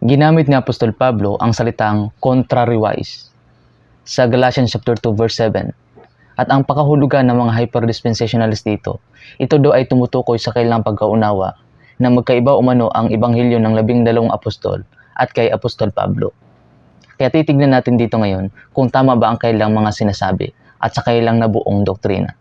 Ginamit ni Apostol Pablo ang salitang contrariwise sa Galatians chapter 2 verse 7. At ang pakahulugan ng mga hyper-dispensationalist dito, ito daw ay tumutukoy sa kailang pagkaunawa na magkaiba umano ang ebanghelyo ng 12 apostol at kay Apostol Pablo. Kaya titignan natin dito ngayon kung tama ba ang kailang mga sinasabi at sa kailang nabuong doktrina.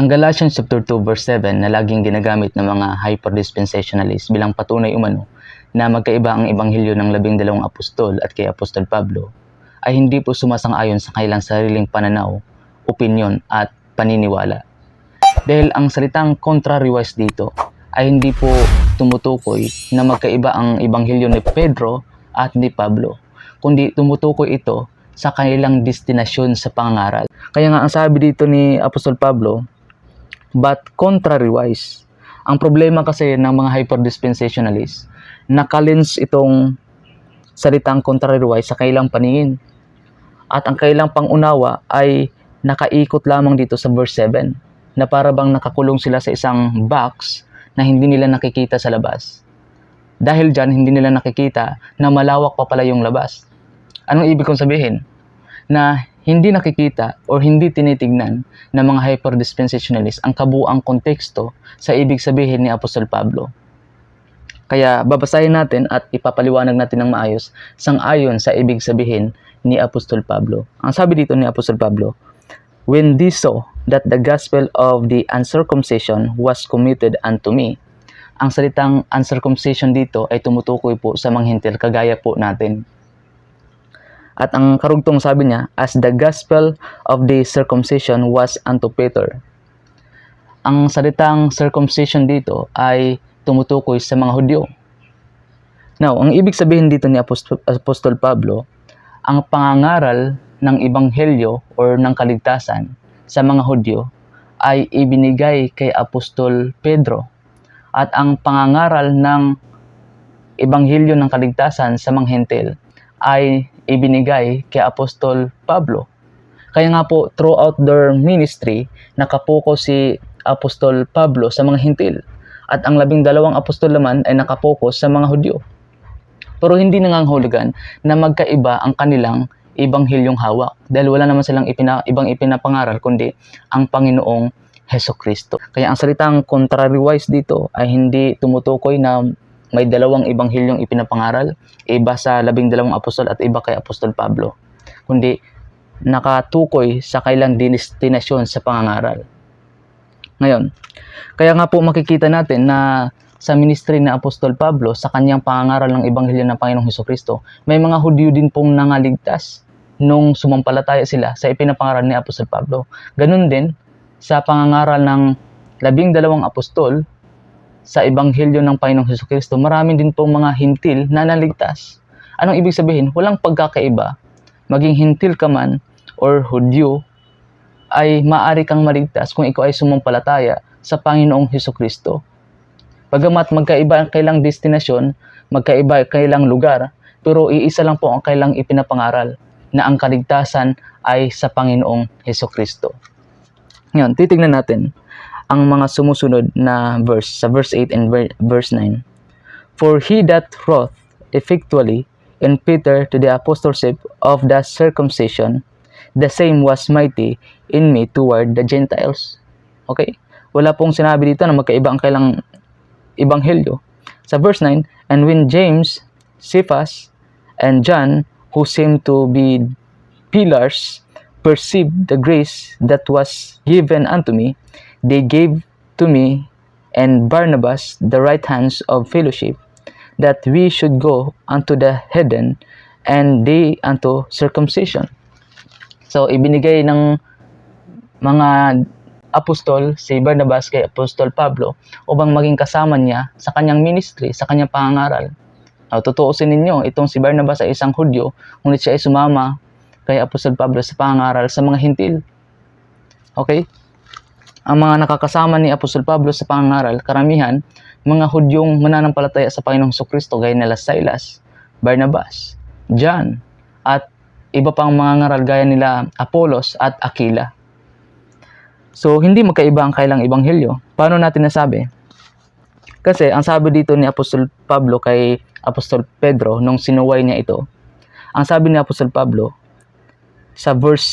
Ang Galatians chapter 2 verse 7 na laging ginagamit ng mga hyper-dispensationalists bilang patunay umano na magkaiba ang ebanghelyo ng 12 apostol at kay Apostol Pablo ay hindi po sumasang-ayon sa kanilang sariling pananaw, opinyon at paniniwala. Dahil ang salitang contrariwise dito ay hindi po tumutukoy na magkaiba ang ebanghelyo ni Pedro at ni Pablo, kundi tumutukoy ito sa kanilang destinasyon sa pangangaral. Kaya nga ang sabi dito ni Apostol Pablo, but contrariwise. Ang problema kasi ng mga hyper-dispensationalists, nakalins itong salitang contrariwise sa kailang paningin. At ang kailang pangunawa ay nakaikot lamang dito sa verse 7, na para bang nakakulong sila sa isang box na hindi nila nakikita sa labas. Dahil dyan, hindi nila nakikita na malawak pa pala yung labas. Anong ibig kong sabihin? Na hindi nakikita o hindi tinitignan ng mga hyper-dispensationalists ang kabuuang konteksto sa ibig sabihin ni Apostol Pablo. Kaya babasahin natin at ipapaliwanag natin ng maayos sang-ayon sa ibig sabihin ni Apostol Pablo. Ang sabi dito ni Apostol Pablo, when they saw that the gospel of the uncircumcision was committed unto me. Ang salitang uncircumcision dito ay tumutukoy po sa mga hintil kagaya po natin. At ang karugtong sabi niya, as the gospel of the circumcision was unto Peter. Ang salitang circumcision dito ay tumutukoy sa mga Hudyo. Now, ang ibig sabihin dito ni Apostol Pablo, ang pangangaral ng ebanghelyo or ng kaligtasan sa mga Hudyo ay ibinigay kay Apostol Pedro. At ang pangangaral ng ebanghelyo ng kaligtasan sa mga Hentil ay ibinigay kay Apostol Pablo. Kaya nga po, throughout their ministry, nakapokus si Apostol Pablo sa mga Hintil. At ang 12 apostol naman ay nakapokus sa mga Hudyo. Pero hindi nangangahulugan na magkaiba ang kanilang ebanghelyong hawak. Dahil wala naman silang ibang ipinapangaral, kundi ang Panginoong Hesukristo. Kaya ang salitang contrariwise dito ay hindi tumutukoy na may dalawang ebanghelyong ipinapangaral, iba sa 12 apostol at iba kay Apostol Pablo, kundi nakatukoy sa kailang destinasyon sa pangangaral. Ngayon, kaya nga po makikita natin na sa ministry ng Apostol Pablo, sa kanyang pangangaral ng ebanghelyo ng Panginoong Hesukristo, may mga Hudyo din pong nangaligtas nung sumampalataya sila sa ipinapangaral ni Apostol Pablo. Ganun din sa pangangaral ng 12 apostol, sa ebanghelyo ng Panginoong Hesukristo, marami din pong mga hintil na naligtas. Anong ibig sabihin? Walang pagkakaiba. Maging hintil ka man or Hudyo, ay maaari kang maligtas kung ikaw ay sumampalataya sa Panginoong Hesukristo. Bagamat magkaiba ang kailang destinasyon, magkaiba ang kailang lugar, pero iisa lang po ang kailang ipinapangaral, na ang kaligtasan ay sa Panginoong Hesukristo. Ngayon, titignan natin ang mga sumusunod na verse, sa verse 8 and verse 9. For he that wrought effectually in Peter to the apostleship of the circumcision, the same was mighty in me toward the Gentiles. Okay? Wala pong sinabi dito na magkaiba ang kailang ebanghelyo. Sa verse 9, and when James, Cephas, and John, who seemed to be pillars, perceived the grace that was given unto me, they gave to me and Barnabas the right hands of fellowship, that we should go unto the heathen, and they unto circumcision. So, ibinigay ng mga apostol si Barnabas kay Apostol Pablo upang maging kasama niya sa kanyang ministry, sa kanyang pangangaral. Tutuusin ninyo, itong si Barnabas ay isang Hudyo, ngunit siya ay sumama kay Apostol Pablo sa pangangaral sa mga Hintil. Okay? Ang mga nakakasama ni Apostol Pablo sa pangangaral, karamihan, mga Hudyong mananampalataya sa Panginoong Hesukristo gaya nila Silas, Barnabas, John, at iba pang mga ngaral gaya nila Apolos at Aquila. So, hindi magkaiba ang kailang ebanghelyo. Paano natin nasabi? Kasi ang sabi dito ni Apostol Pablo kay Apostol Pedro nung sinuway niya ito, ang sabi ni Apostol Pablo sa verse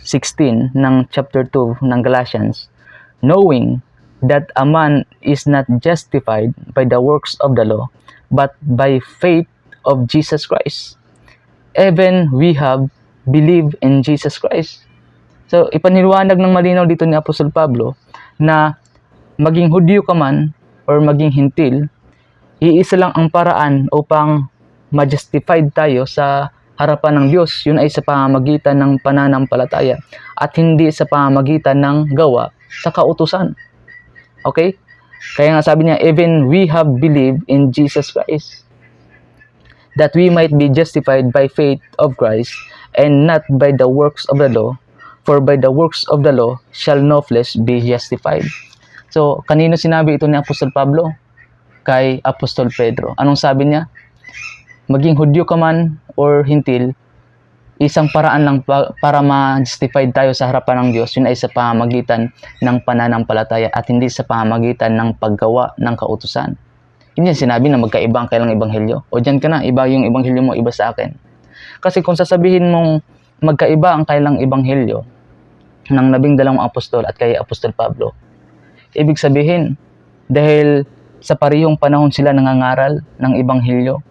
16 ng chapter 2 ng Galatians, knowing that a man is not justified by the works of the law, but by faith of Jesus Christ. Even we have believed in Jesus Christ. So, ipaniliwanag ng malinaw dito ni Apostol Pablo na maging Hudyo ka man or maging Hintil, iisa lang ang paraan upang ma-justified tayo sa harapan ng Diyos. Yun ay sa pamamagitan ng pananampalataya at hindi sa pamamagitan ng gawa sa kautusan. Okay? Kaya nga sabi niya, even we have believed in Jesus Christ, that we might be justified by faith of Christ and not by the works of the law, for by the works of the law shall no flesh be justified. So, kanino sinabi ito ni Apostol Pablo? Kay Apostol Pedro. Anong sabi niya? Maging Hudyo ka man or Hintil, isang paraan lang para ma-justified tayo sa harapan ng Diyos, yun ay sa pamamagitan ng pananampalataya at hindi sa pamamagitan ng paggawa ng kautusan. Hindi yan sinabi na magkaiba ang kailang ebanghelyo. O dyan ka na, iba yung ebanghelyo mo, iba sa akin. Kasi kung sasabihin mong magkaiba ang kailang ebanghelyo ng 12 apostol at kay Apostol Pablo, ibig sabihin, dahil sa parehong panahon sila nangangaral ng ebanghelyo,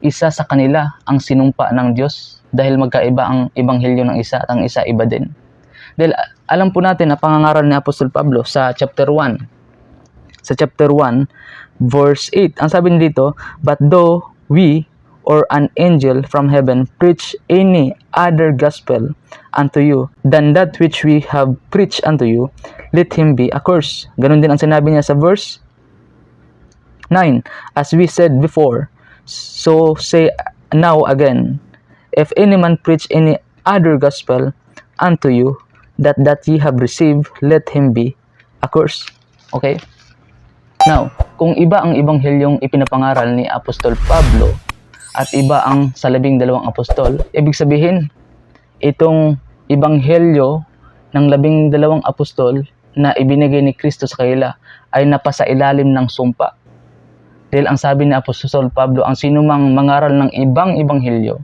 isa sa kanila ang sinumpa ng Diyos dahil magkaiba ang ebanghelyo ng isa at ang isa iba din. Dahil alam po natin na pangangaral ni Apostol Pablo sa chapter 1. Sa chapter 1, verse 8, ang sabi dito, but though we or an angel from heaven preach any other gospel unto you than that which we have preached unto you, let him be accursed. Ganun din ang sinabi niya sa verse 9. As we said before, so say now again, if any man preach any other gospel unto you that ye have received, let him be accursed. Okay? Now, kung iba ang ebanghelyong ipinapangaral ni Apostol Pablo at iba ang sa 12 apostol, ibig sabihin, itong ebanghelyo ng 12 apostol na ibinigay ni Kristo sa kanila ay napasa ilalim ng sumpa. Dahil ang sabi ni Apostol Pablo, ang sinumang mangaral ng ibang ebanghelyo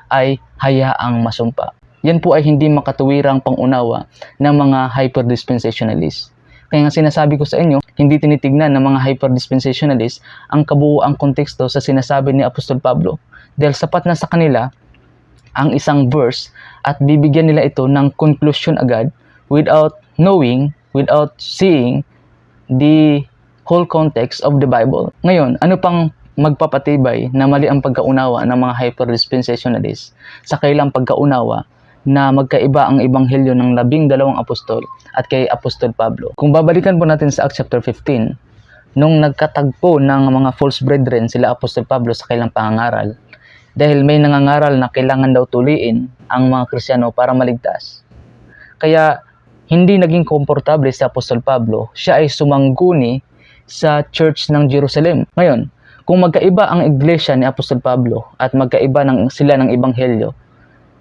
ay hayaang masumpa. Yan po ay hindi makatuwirang pangunawa ng mga hyper-dispensationalists. Kaya nga sinasabi ko sa inyo, hindi tinitignan ng mga hyper-dispensationalists ang kabuuang konteksto sa sinasabi ni Apostol Pablo. Dahil sapat na sa kanila ang isang verse at bibigyan nila ito ng conclusion agad without knowing, without seeing the whole context of the Bible. Ngayon, ano pang magpapatibay na mali ang pagkaunawa ng mga hyper-dispensationalists sa kailang pagkaunawa na magkaiba ang ebanghelyo ng 12 apostol at kay Apostol Pablo? Kung babalikan po natin sa Acts chapter 15, nung nagkatagpo ng mga false brethren sila Apostol Pablo sa kailang pangangaral, dahil may nangangaral na kailangan daw tuliin ang mga Kristiyano para maligtas. Kaya hindi naging komportable si Apostol Pablo, siya ay sumangguni sa church ng Jerusalem. Ngayon, kung magkaiba ang iglesia ni Apostol Pablo at magkaiba sila ng ebanghelyo,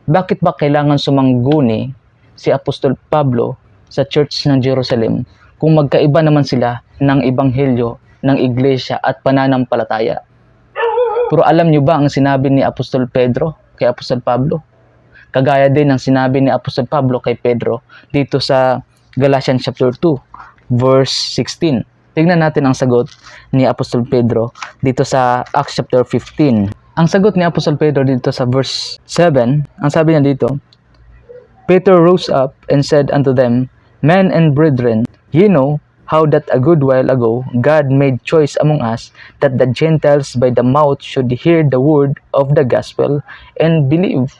bakit ba kailangan sumangguni si Apostol Pablo sa church ng Jerusalem kung magkaiba naman sila ng ebanghelyo ng iglesia at pananampalataya? Pero alam nyo ba ang sinabi ni Apostol Pedro kay Apostol Pablo? Kagaya din ng sinabi ni Apostol Pablo kay Pedro dito sa Galatians chapter 2, verse 16. Tingnan natin ang sagot ni Apostol Pedro dito sa Acts chapter 15. Ang sagot ni Apostol Pedro dito sa verse 7, ang sabi niya dito, Peter rose up and said unto them, Men and brethren, ye know how that a good while ago God made choice among us that the Gentiles by the mouth should hear the word of the gospel and believe.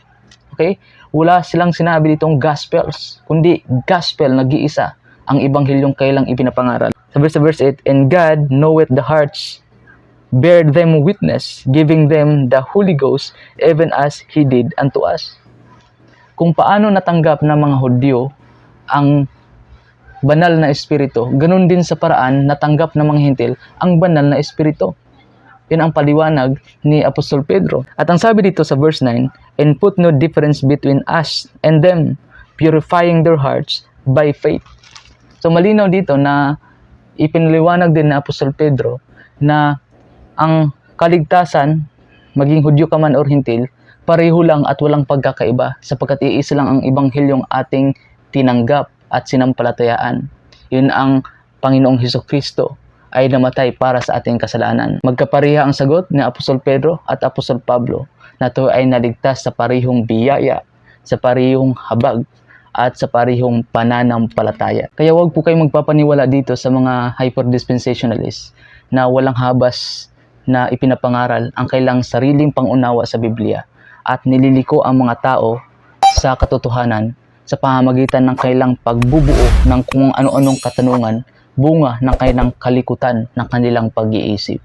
Okay? Wala silang sinabi ditong gospels, kundi gospel, nag-iisa ang ebanghelyong kailang ipinapangaral. Sa verse 8, And God knoweth the hearts, bear them witness, giving them the Holy Ghost, even as He did unto us. Kung paano natanggap ng mga Hudyo ang banal na espiritu, ganun din sa paraan natanggap ng mga Hintil ang banal na espiritu. Yun ang paliwanag ni Apostol Pedro. At ang sabi dito sa verse 9, "And put no difference between us and them, purifying their hearts by faith." So malinaw dito na ipinaliwanag din ni Apostol Pedro na ang kaligtasan, maging Hudyo ka man or Hintil, pareho lang at walang pagkakaiba sapagkat iisa lang ang ebanghilyong ating tinanggap at sinampalatayaan. Yun ang Panginoong Hesukristo ay namatay para sa ating kasalanan. Magkapareha ang sagot ni Apostol Pedro at Apostol Pablo na ito ay naligtas sa parehong biyaya, sa parehong habag, at sa parehong pananampalataya. Kaya wag po kayong magpapaniwala dito sa mga hyper-dispensationalists na walang habas na ipinapangaral ang kailang sariling pangunawa sa Biblia at nililiko ang mga tao sa katotohanan sa pamamagitan ng kailang pagbubuo ng kung ano-anong katanungan bunga ng kanilang kalikutan ng kanilang pag-iisip.